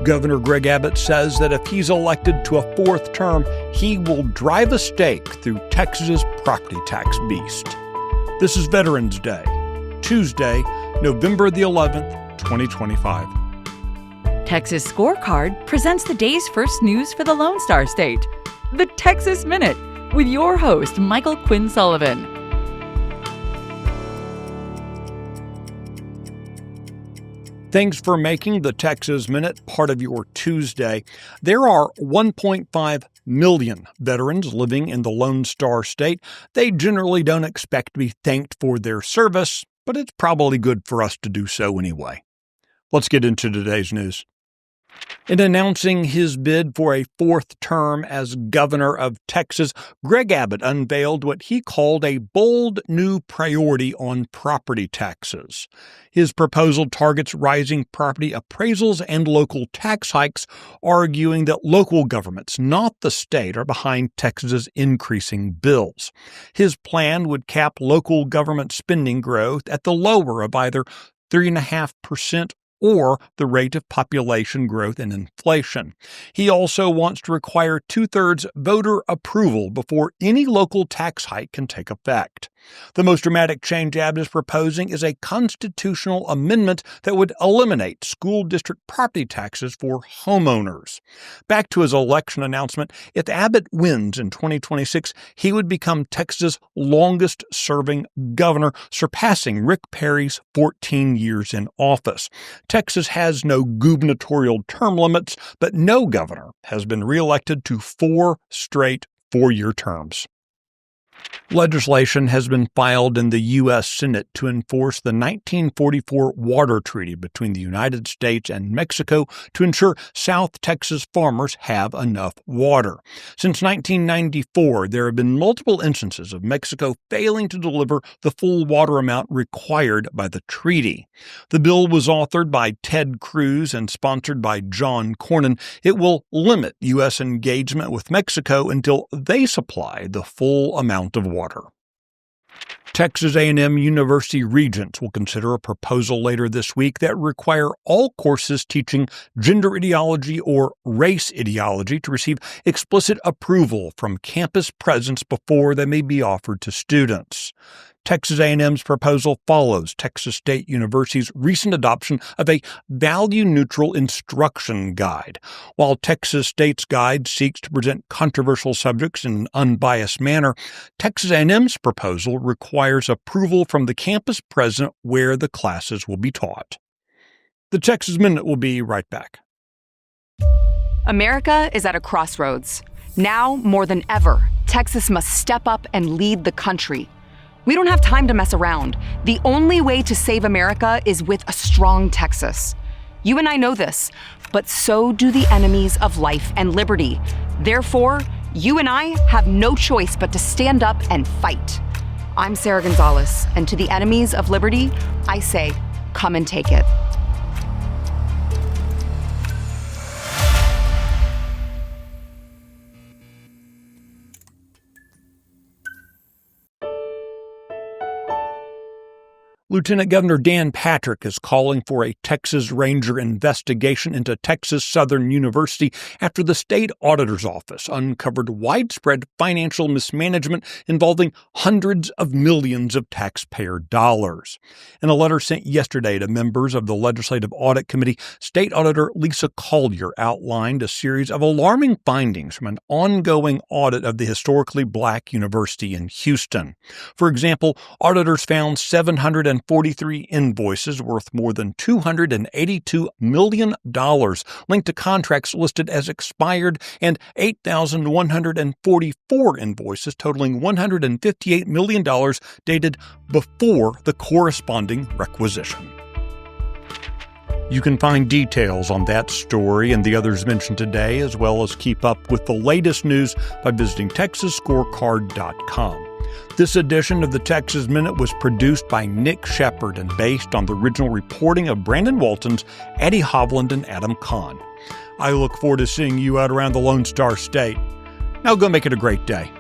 Governor Greg Abbott says that if he's elected to a fourth term, he will drive a stake through Texas's property tax beast. This is Veterans Day, Tuesday, November the 11th, 2025. Texas Scorecard presents the day's first news for the Lone Star State, the Texas Minute, with your host, Michael Quinn Sullivan. Thanks for making the Texas Minute part of your Tuesday. There are 1.5 million veterans living in the Lone Star State. They generally don't expect to be thanked for their service, but it's probably good for us to do so anyway. Let's get into today's news. In announcing his bid for a fourth term as governor of Texas, Greg Abbott unveiled what he called a bold new priority on property taxes. His proposal targets rising property appraisals and local tax hikes, arguing that local governments, not the state, are behind Texas's increasing bills. His plan would cap local government spending growth at the lower of either 3.5% or the rate of population growth and inflation. He also wants to require 2/3 voter approval before any local tax hike can take effect. The most dramatic change Abbott is proposing is a constitutional amendment that would eliminate school district property taxes for homeowners. Back to his election announcement, if Abbott wins in 2026, he would become Texas' longest-serving governor, surpassing Rick Perry's 14 years in office. Texas has no gubernatorial term limits, but no governor has been reelected to 4 straight 4-year terms. Legislation has been filed in the U.S. Senate to enforce the 1944 Water Treaty between the United States and Mexico to ensure South Texas farmers have enough water. Since 1994, there have been multiple instances of Mexico failing to deliver the full water amount required by the treaty. The bill was authored by Ted Cruz and sponsored by John Cornyn. It will limit U.S. engagement with Mexico until they supply the full amount of water. Texas A&M University Regents will consider a proposal later this week that require all courses teaching gender ideology or race ideology to receive explicit approval from campus presence before they may be offered to students. Texas A&M's proposal follows Texas State University's recent adoption of a value-neutral instruction guide. While Texas State's guide seeks to present controversial subjects in an unbiased manner, Texas A&M's proposal requires approval from the campus president where the classes will be taught. The Texas Minute will be right back. America is at a crossroads. Now, more than ever, Texas must step up and lead the country. We don't have time to mess around. The only way to save America is with a strong Texas. You and I know this, but so do the enemies of life and liberty. Therefore, you and I have no choice but to stand up and fight. I'm Sarah Gonzalez, and to the enemies of liberty, I say, come and take it. Lieutenant Governor Dan Patrick is calling for a Texas Ranger investigation into Texas Southern University after the state auditor's office uncovered widespread financial mismanagement involving hundreds of millions of taxpayer dollars. In a letter sent yesterday to members of the Legislative Audit Committee, State Auditor Lisa Collier outlined a series of alarming findings from an ongoing audit of the historically black university in Houston. For example, auditors found 743 invoices worth more than $282 million linked to contracts listed as expired and 8,144 invoices totaling $158 million dated before the corresponding requisition. You can find details on that story and the others mentioned today, as well as keep up with the latest news by visiting TexasScorecard.com. This edition of the Texas Minute was produced by Nick Shepard and based on the original reporting of Brandon Waltons, Eddie Hovland, and Adam Kahn. I look forward to seeing you out around the Lone Star State. Now go make it a great day.